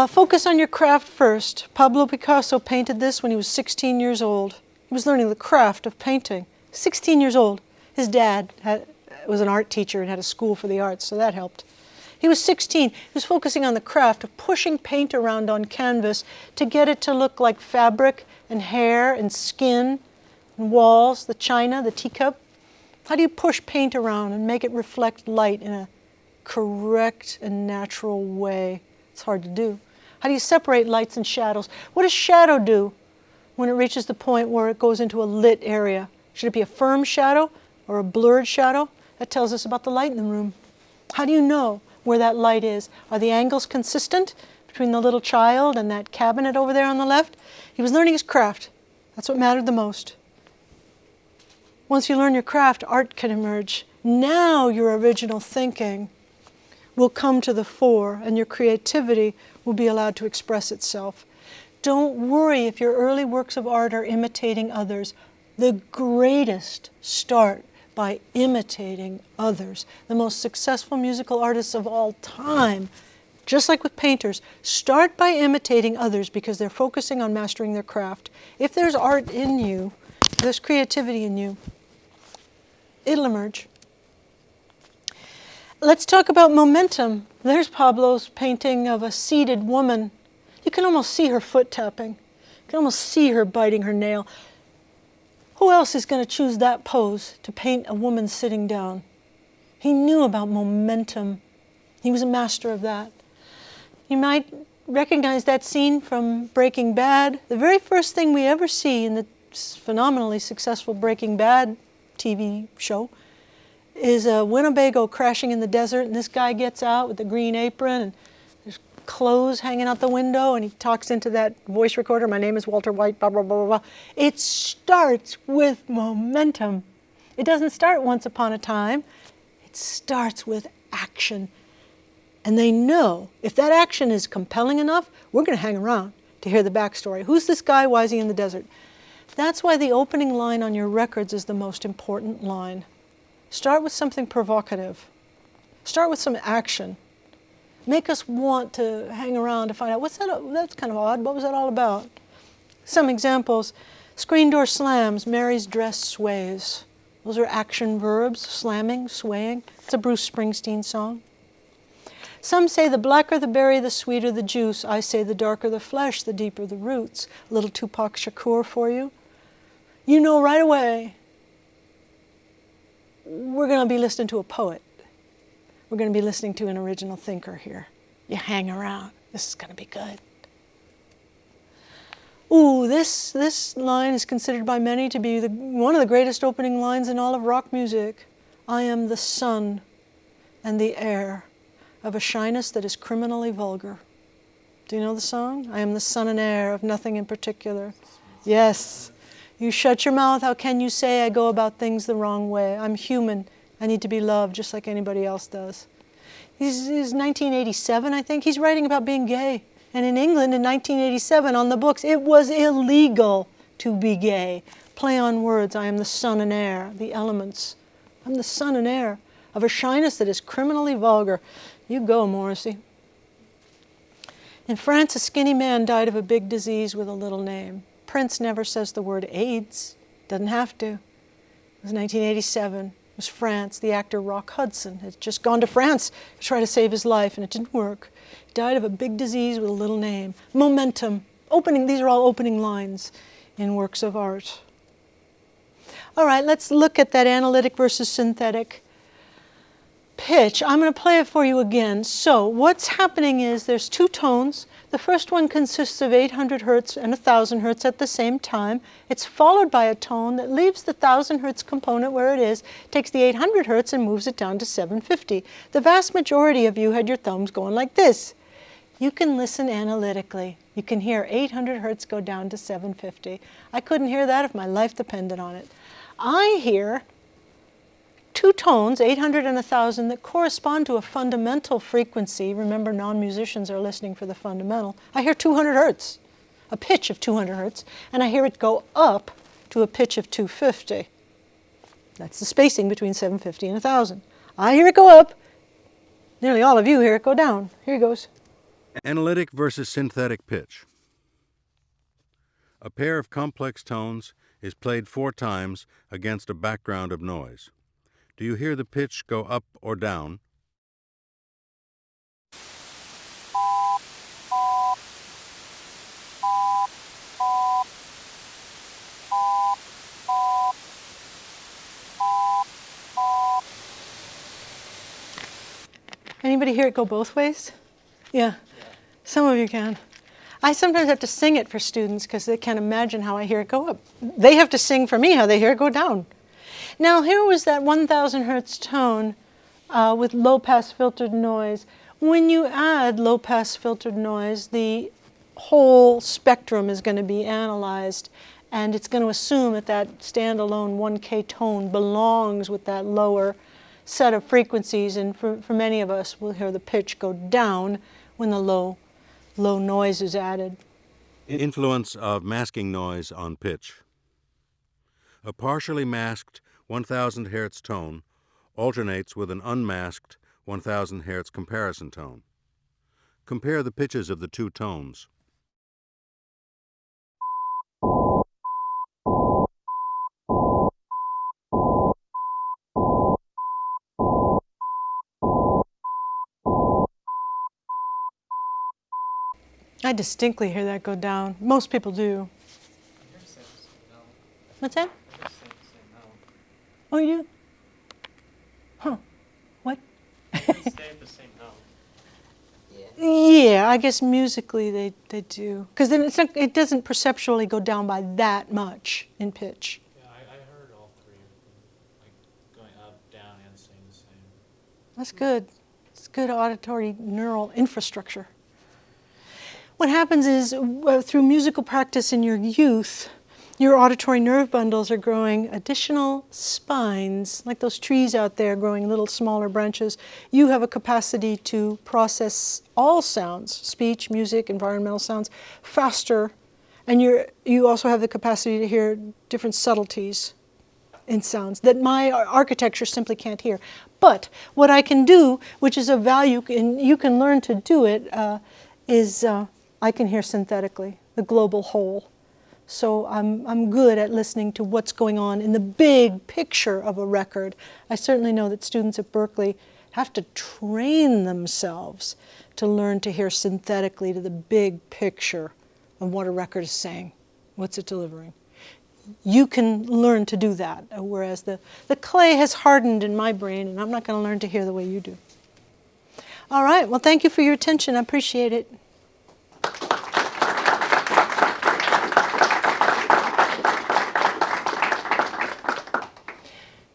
[SPEAKER 3] Focus on your craft first. Pablo Picasso painted this when he was 16 years old. He was learning the craft of painting. 16 years old. His dad was an art teacher and had a school for the arts, so that helped. He was 16. He was focusing on the craft of pushing paint around on canvas to get it to look like fabric and hair and skin and walls, the china, the teacup. How do you push paint around and make it reflect light in a correct and natural way? It's hard to do. How do you separate lights and shadows? What does shadow do when it reaches the point where it goes into a lit area? Should it be a firm shadow or a blurred shadow? That tells us about the light in the room. How do you know where that light is? Are the angles consistent between the little child and that cabinet over there on the left? He was learning his craft. That's what mattered the most. Once you learn your craft, art can emerge. Now your original thinking will come to the fore and your creativity will be allowed to express itself. Don't worry if your early works of art are imitating others. The greatest start by imitating others. The most successful musical artists of all time, just like with painters, start by imitating others because they're focusing on mastering their craft. If there's art in you, there's creativity in you, it'll emerge. Let's talk about momentum. There's Pablo's painting of a seated woman. You can almost see her foot tapping. You can almost see her biting her nail. Who else is going to choose that pose to paint a woman sitting down? He knew about momentum. He was a master of that. You might recognize that scene from Breaking Bad. The very first thing we ever see in the phenomenally successful Breaking Bad TV show is a Winnebago crashing in the desert, and this guy gets out with the green apron, and there's clothes hanging out the window, and he talks into that voice recorder, my name is Walter White, blah, blah, blah, blah, blah. It starts with momentum. It doesn't start once upon a time. It starts with action. And they know if that action is compelling enough, we're going to hang around to hear the backstory. Who's this guy? Why is he in the desert? That's why the opening line on your records is the most important line. Start with something provocative. Start with some action. Make us want to hang around to find out, what's that? That's kind of odd. What was that all about? Some examples. Screen door slams, Mary's dress sways. Those are action verbs, slamming, swaying. It's a Bruce Springsteen song. Some say the blacker the berry, the sweeter the juice. I say the darker the flesh, the deeper the roots. A little Tupac Shakur for you. You know right away we're going to be listening to a poet. We're going to be listening to an original thinker here. You hang around. This is going to be good. Ooh, this line is considered by many to be one of the greatest opening lines in all of rock music. I am the son and the heir of a shyness that is criminally vulgar. Do you know the song? I am the son and heir of nothing in particular. Yes. You shut your mouth, how can you say I go about things the wrong way? I'm human. I need to be loved just like anybody else does. He's 1987, I think. He's writing about being gay. And in England in 1987, on the books, it was illegal to be gay. Play on words, I am the son and heir, the elements. I'm the son and heir of a shyness that is criminally vulgar. You go, Morrissey. In France, a skinny man died of a big disease with a little name. Prince never says the word AIDS. Doesn't have to. It was 1987. It was France. The actor Rock Hudson had just gone to France to try to save his life, and it didn't work. He died of a big disease with a little name. Momentum. Opening. These are all opening lines in works of art. All right, let's look at that analytic versus synthetic pitch. I'm going to play it for you again. So what's happening is there's two tones. The first one consists of 800 hertz and 1,000 hertz at the same time. It's followed by a tone that leaves the 1,000 hertz component where it is, takes the 800 hertz and moves it down to 750. The vast majority of you had your thumbs going like this. You can listen analytically. You can hear 800 hertz go down to 750. I couldn't hear that if my life depended on it. I hear two tones, 800 and 1,000, that correspond to a fundamental frequency. Remember, non-musicians are listening for the fundamental. I hear 200 hertz, a pitch of 200 hertz, and I hear it go up to a pitch of 250. That's the spacing between 750 and 1,000. I hear it go up. Nearly all of you hear it go down. Here it goes.
[SPEAKER 4] Analytic versus synthetic pitch. A pair of complex tones is played 4 times against a background of noise. Do you hear the pitch go up or down?
[SPEAKER 3] Anybody hear it go both ways? Yeah, some of you can. I sometimes have to sing it for students because they can't imagine how I hear it go up. They have to sing for me how they hear it go down. Now here was that 1,000 hertz tone with low-pass filtered noise. When you add low-pass filtered noise, the whole spectrum is going to be analyzed, and it's going to assume that that standalone 1K tone belongs with that lower set of frequencies, and for many of us, we'll hear the pitch go down when the low noise is added.
[SPEAKER 4] Influence of masking noise on pitch. A partially masked 1,000 hertz tone alternates with an unmasked 1,000 hertz comparison tone. Compare the pitches of the two tones.
[SPEAKER 3] I distinctly hear that go down. Most people do. What's that? Oh, you do? Huh. What?
[SPEAKER 5] Stay at the same note.
[SPEAKER 3] Yeah, I guess musically they do. Because then it doesn't perceptually go down by that much in pitch.
[SPEAKER 5] Yeah, I heard all three of them, like going up, down, and staying the same.
[SPEAKER 3] That's good. It's good auditory neural infrastructure. What happens is through musical practice in your youth, your auditory nerve bundles are growing additional spines, like those trees out there growing little smaller branches. You have a capacity to process all sounds, speech, music, environmental sounds, faster. And you also have the capacity to hear different subtleties in sounds that my architecture simply can't hear. But what I can do, which is of value, and you can learn to do it, is I can hear synthetically, the global whole. So I'm good at listening to what's going on in the big picture of a record. I certainly know that students at Berkeley have to train themselves to learn to hear synthetically to the big picture of what a record is saying, what's it delivering. You can learn to do that, whereas the clay has hardened in my brain, and I'm not going to learn to hear the way you do. All right, well, thank you for your attention. I appreciate it.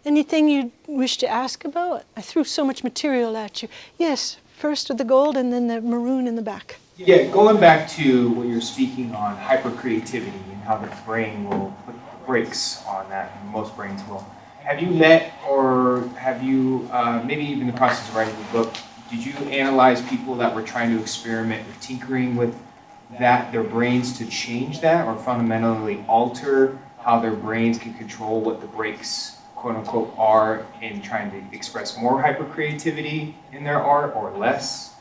[SPEAKER 3] Anything you wish to ask about? I threw so much material at you. Yes, first with the gold and then the maroon in the back.
[SPEAKER 6] Yeah, going back to what you're speaking on, hypercreativity and how the brain will put brakes on that, and most brains will. Have you met, or have you, maybe even in the process of writing the book, did you analyze people that were trying to experiment with tinkering with that, their brains to change that, or fundamentally alter how their brains can control what the brakes, quote unquote, are in trying to express more hypercreativity in their art or less?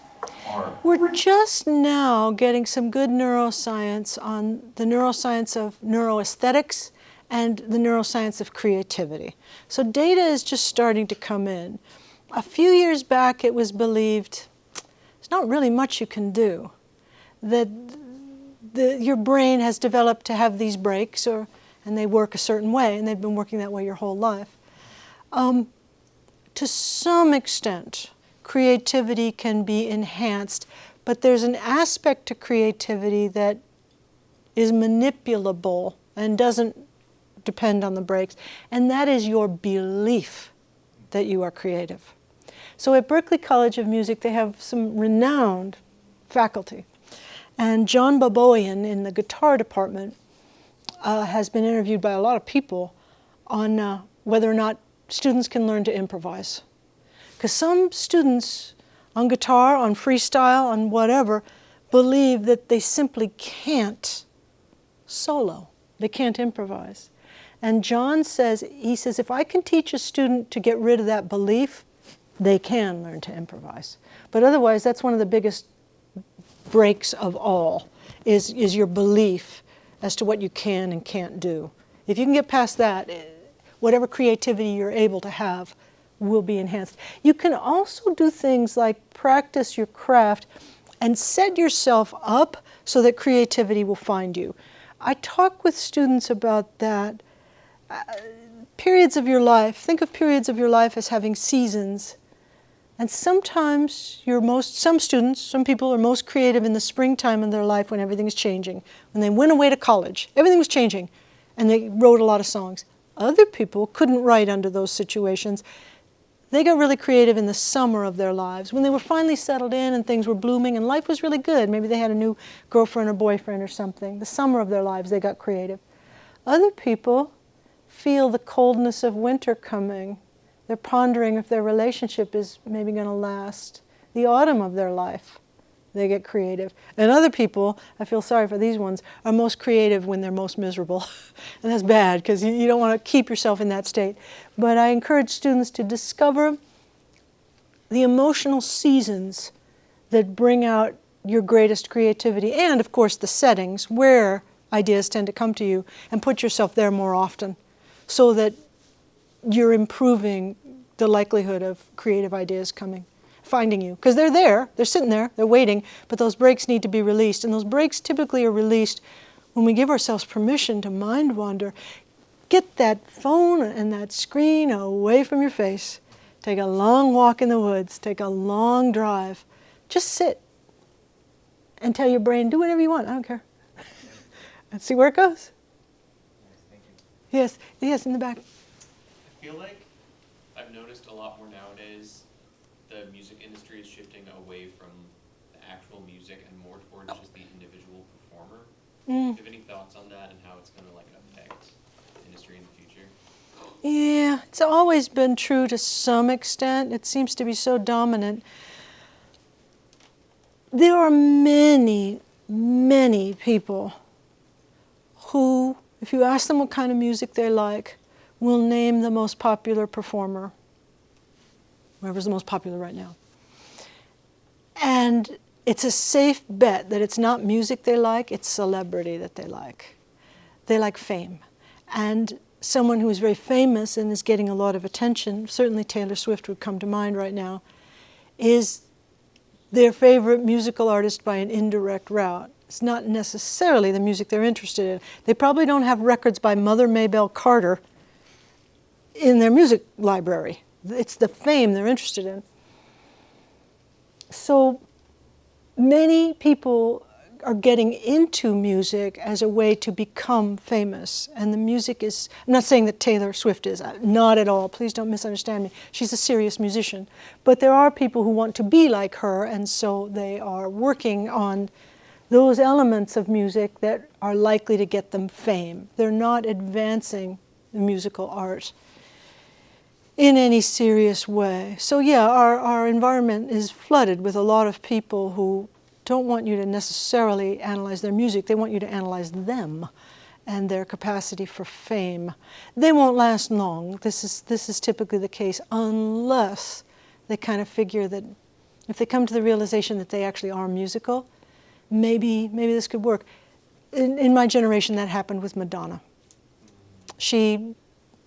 [SPEAKER 6] Or
[SPEAKER 3] We're just now getting some good neuroscience on the neuroscience of neuroaesthetics and the neuroscience of creativity. So data is just starting to come in. A few years back, it was believed there's not really much you can do, that your brain has developed to have these breaks, and they work a certain way, and they've been working that way your whole life. To some extent, creativity can be enhanced, but there's an aspect to creativity that is manipulable and doesn't depend on the breaks, and that is your belief that you are creative. So at Berklee College of Music, they have some renowned faculty. And John Baboyan in the guitar department has been interviewed by a lot of people on whether or not students can learn to improvise. Because some students on guitar, on freestyle, on whatever, believe that they simply can't solo. They can't improvise. And John says, if I can teach a student to get rid of that belief, they can learn to improvise. But otherwise, that's one of the biggest breaks of all, is your belief as to what you can and can't do. If you can get past that, whatever creativity you're able to have will be enhanced. You can also do things like practice your craft and set yourself up so that creativity will find you. I talk with students about that. Periods of your life, think of periods of your life as having seasons. And sometimes some students, some people are most creative in the springtime in their life when everything is changing. When they went away to college, everything was changing, and they wrote a lot of songs. Other people couldn't write under those situations. They got really creative in the summer of their lives, when they were finally settled in and things were blooming and life was really good. Maybe they had a new girlfriend or boyfriend or something. The summer of their lives, they got creative. Other people feel the coldness of winter coming. They're pondering if their relationship is maybe going to last. The autumn of their life, they get creative. And other people, I feel sorry for these ones, are most creative when they're most miserable. And that's bad, because you don't want to keep yourself in that state. But I encourage students to discover the emotional seasons that bring out your greatest creativity, and of course the settings where ideas tend to come to you, and put yourself there more often, so that you're improving the likelihood of creative ideas finding you. Because they're there, they're sitting there, they're waiting, but those breaks need to be released. And those breaks typically are released when we give ourselves permission to mind wander. Get that phone and that screen away from your face. Take a long walk in the woods, take a long drive. Just sit and tell your brain, do whatever you want, I don't care. And see where it goes.
[SPEAKER 6] Thank you.
[SPEAKER 3] Yes, in the back.
[SPEAKER 7] I feel like I've noticed a lot more nowadays the music industry is shifting away from the actual music and more towards just the individual performer. Do you have any thoughts on that and how it's going to affect the industry in the future?
[SPEAKER 3] Yeah, it's always been true to some extent. It seems to be so dominant. There are many, many people who, if you ask them what kind of music they like, will name the most popular performer, whoever's the most popular right now. And it's a safe bet that it's not music they like, it's celebrity that they like. They like fame. And someone who is very famous and is getting a lot of attention, certainly Taylor Swift would come to mind right now, is their favorite musical artist by an indirect route. It's not necessarily the music they're interested in. They probably don't have records by Mother Maybelle Carter in their music library. It's the fame they're interested in. So many people are getting into music as a way to become famous. And the music is, I'm not saying that Taylor Swift is, not at all, please don't misunderstand me. She's a serious musician. But there are people who want to be like her, and so they are working on those elements of music that are likely to get them fame. They're not advancing the musical art in any serious way. So yeah, our environment is flooded with a lot of people who don't want you to necessarily analyze their music, they want you to analyze them and their capacity for fame. They won't last long. This is typically the case unless they kind of figure that if they come to the realization that they actually are musical, maybe this could work. In my generation, that happened with Madonna. She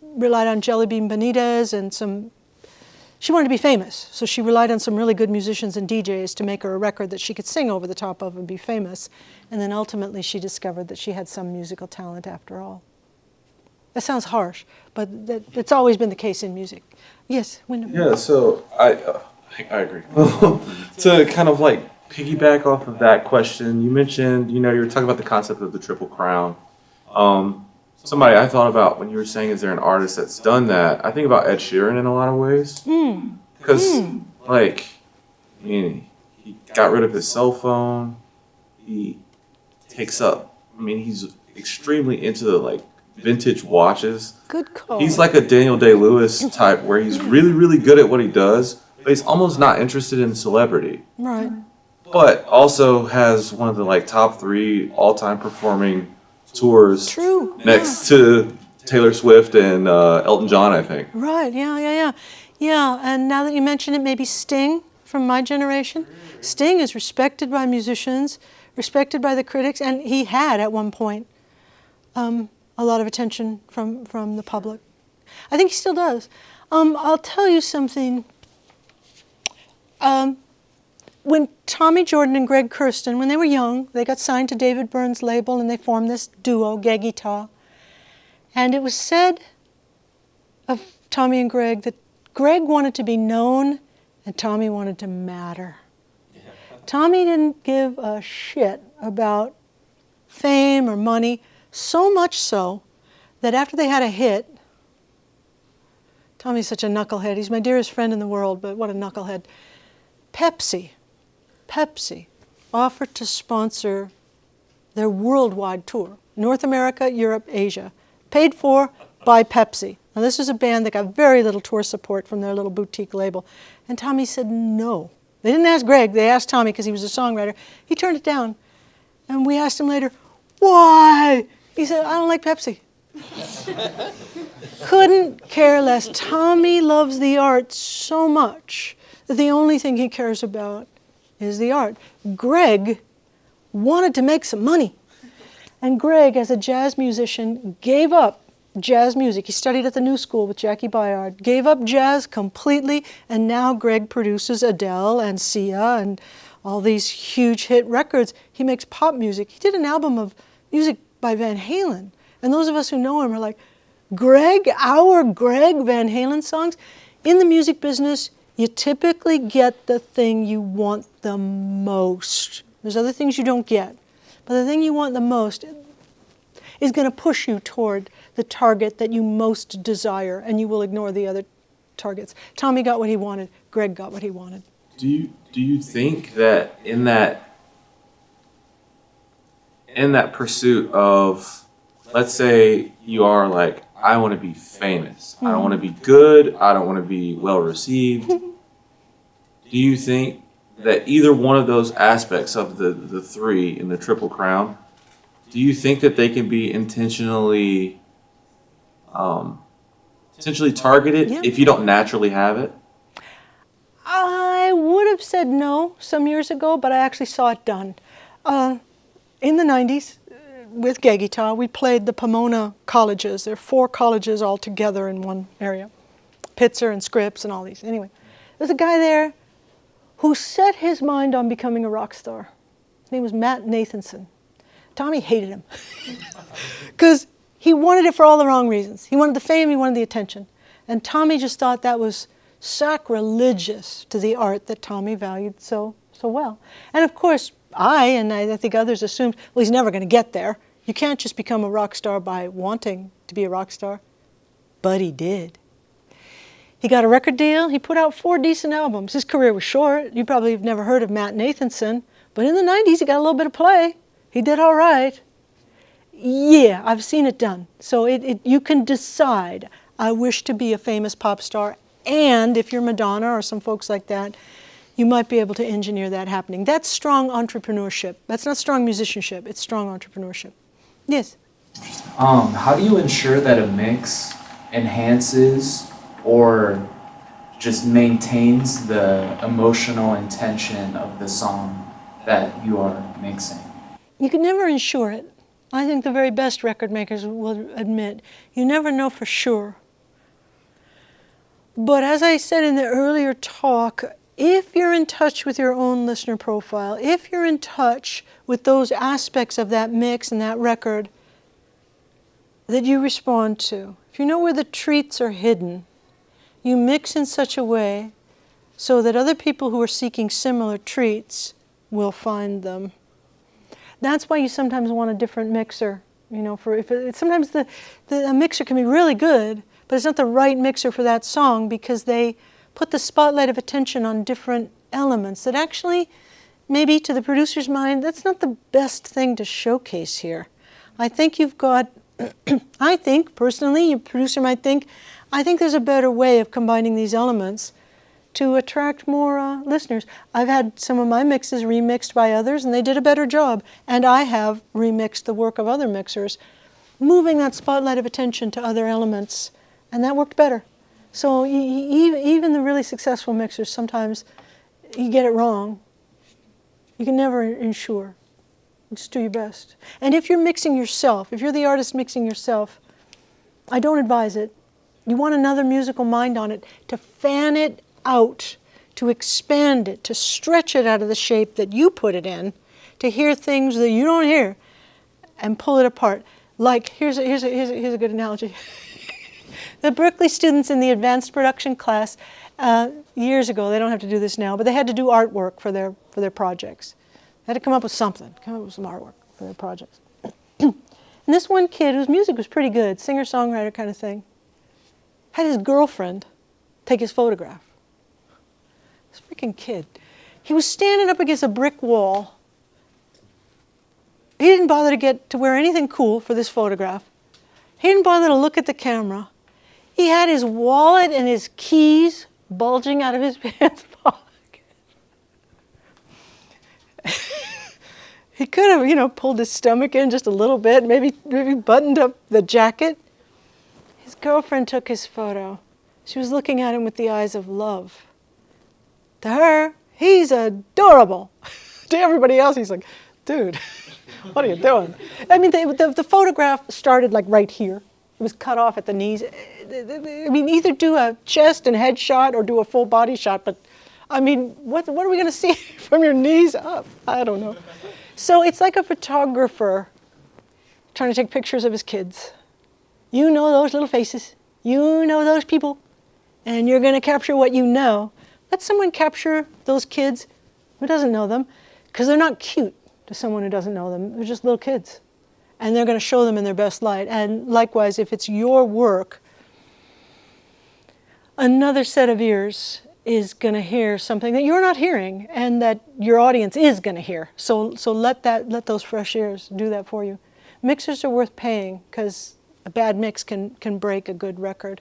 [SPEAKER 3] relied on Jelly Bean Benitez and she wanted to be famous, so she relied on some really good musicians and DJs to make her a record that she could sing over the top of and be famous. And then ultimately she discovered that she had some musical talent after all. That sounds harsh, but that's always been the case in music. Yes, Wyndham.
[SPEAKER 2] Yeah, so I agree. To kind of like piggyback off of that question, you mentioned, you were talking about the concept of the Triple Crown. Somebody I thought about when you were saying, is there an artist that's done that? I think about Ed Sheeran in a lot of ways. Because, like, I mean, he got rid of his cell phone. He takes up, he's extremely into the, like, vintage watches.
[SPEAKER 3] Good call.
[SPEAKER 2] He's like a Daniel Day-Lewis type where he's really, really good at what he does, but he's almost not interested in celebrity.
[SPEAKER 3] Right.
[SPEAKER 2] But also has one of the, like, top 3 all-time performing tours.
[SPEAKER 3] True.
[SPEAKER 2] Next to Taylor Swift and Elton John, I think.
[SPEAKER 3] Right, yeah. Yeah, and now that you mention it, maybe Sting from my generation. Sting is respected by musicians, respected by the critics, and he had at one point a lot of attention from the public. I think he still does. I'll tell you something. When Tommy Jordan and Greg Kurstin, when they were young, they got signed to David Byrne's label and they formed this duo, Geggy Tah. And it was said of Tommy and Greg that Greg wanted to be known and Tommy wanted to matter. Tommy didn't give a shit about fame or money, so much so that after they had a hit, Tommy's such a knucklehead. He's my dearest friend in the world, but what a knucklehead. Pepsi offered to sponsor their worldwide tour. North America, Europe, Asia. Paid for by Pepsi. Now this was a band that got very little tour support from their little boutique label. And Tommy said no. They didn't ask Greg, they asked Tommy because he was a songwriter. He turned it down. And we asked him later, why? He said, I don't like Pepsi. Couldn't care less. Tommy loves the art so much that the only thing he cares about is the art. Greg wanted to make some money. And Greg, as a jazz musician, gave up jazz music. He studied at the New School with Jackie Bayard, gave up jazz completely, and now Greg produces Adele and Sia and all these huge hit records. He makes pop music. He did an album of music by Van Halen. And those of us who know him are like, Greg, our Greg Van Halen songs? In the music business, you typically get the thing you want the most. There's other things you don't get. But the thing you want the most is going to push you toward the target that you most desire, and you will ignore the other targets. Tommy got what he wanted. Greg got what he wanted.
[SPEAKER 2] Do you think that in that pursuit of, let's say you are like, I want to be famous. I don't want to be good. I don't want to be well received. Do you think that either one of those aspects of the 3 in the Triple Crown, do you think that they can be intentionally targeted if you don't naturally have it?
[SPEAKER 3] I would have said no some years ago, but I actually saw it done. In the 90s, with Geggy Tah, we played the Pomona colleges. There are 4 colleges all together in one area. Pitzer and Scripps and all these. Anyway, there's a guy there who set his mind on becoming a rock star. His name was Matt Nathanson. Tommy hated him because he wanted it for all the wrong reasons. He wanted the fame, he wanted the attention. And Tommy just thought that was sacrilegious to the art that Tommy valued so well. And of course, I think others assumed, well, he's never going to get there. You can't just become a rock star by wanting to be a rock star. But he did. He got a record deal. He put out 4 decent albums. His career was short. You probably have never heard of Matt Nathanson. But in the 90s, he got a little bit of play. He did all right. Yeah, I've seen it done. So you can decide, I wish to be a famous pop star. And if you're Madonna or some folks like that, you might be able to engineer that happening. That's strong entrepreneurship. That's not strong musicianship. It's strong entrepreneurship. Yes?
[SPEAKER 8] How do you ensure that a mix enhances or just maintains the emotional intention of the song that you are mixing?
[SPEAKER 3] You can never ensure it. I think the very best record makers will admit you never know for sure. But as I said in the earlier talk, if you're in touch with your own listener profile, if you're in touch with those aspects of that mix and that record that you respond to, if you know where the treats are hidden, you mix in such a way so that other people who are seeking similar treats will find them. That's why you sometimes want a different mixer. You know, sometimes a mixer can be really good, but it's not the right mixer for that song because they put the spotlight of attention on different elements that actually, maybe to the producer's mind, that's not the best thing to showcase here. I think you've got, I think, personally, your producer might think, I think there's a better way of combining these elements to attract more listeners. I've had some of my mixes remixed by others and they did a better job. And I have remixed the work of other mixers, moving that spotlight of attention to other elements, and that worked better. So even the really successful mixers, sometimes you get it wrong. You can never ensure. Just do your best. And if you're mixing yourself, if you're the artist mixing yourself, I don't advise it. You want another musical mind on it to fan it out, to expand it, to stretch it out of the shape that you put it in, to hear things that you don't hear, and pull it apart. Like, here's a good analogy. The Berkeley students in the advanced production class, years ago, they don't have to do this now, but they had to do artwork for their projects. They had to come up with something, come up with some artwork for their projects. And this one kid, whose music was pretty good, singer-songwriter kind of thing, had his girlfriend take his photograph. This freaking kid. He was standing up against a brick wall. He didn't bother to wear anything cool for this photograph. He didn't bother to look at the camera. He had his wallet and his keys bulging out of his pants pocket. He could have, pulled his stomach in just a little bit, maybe buttoned up the jacket. His girlfriend took his photo. She was looking at him with the eyes of love. To her, he's adorable. To everybody else, he's like, dude, what are you doing? I mean, the photograph started like right here. It was cut off at the knees. I mean, either do a chest and head shot or do a full body shot, but I mean, what are we going to see from your knees up? I don't know. So it's like a photographer trying to take pictures of his kids. You know those little faces. You know those people. And you're going to capture what you know. Let someone capture those kids who doesn't know them, because they're not cute to someone who doesn't know them. They're just little kids. And they're going to show them in their best light. And likewise, if it's your work, another set of ears is going to hear something that you're not hearing and that your audience is going to hear. So let those fresh ears do that for you. Mixers are worth paying because a bad mix can break a good record.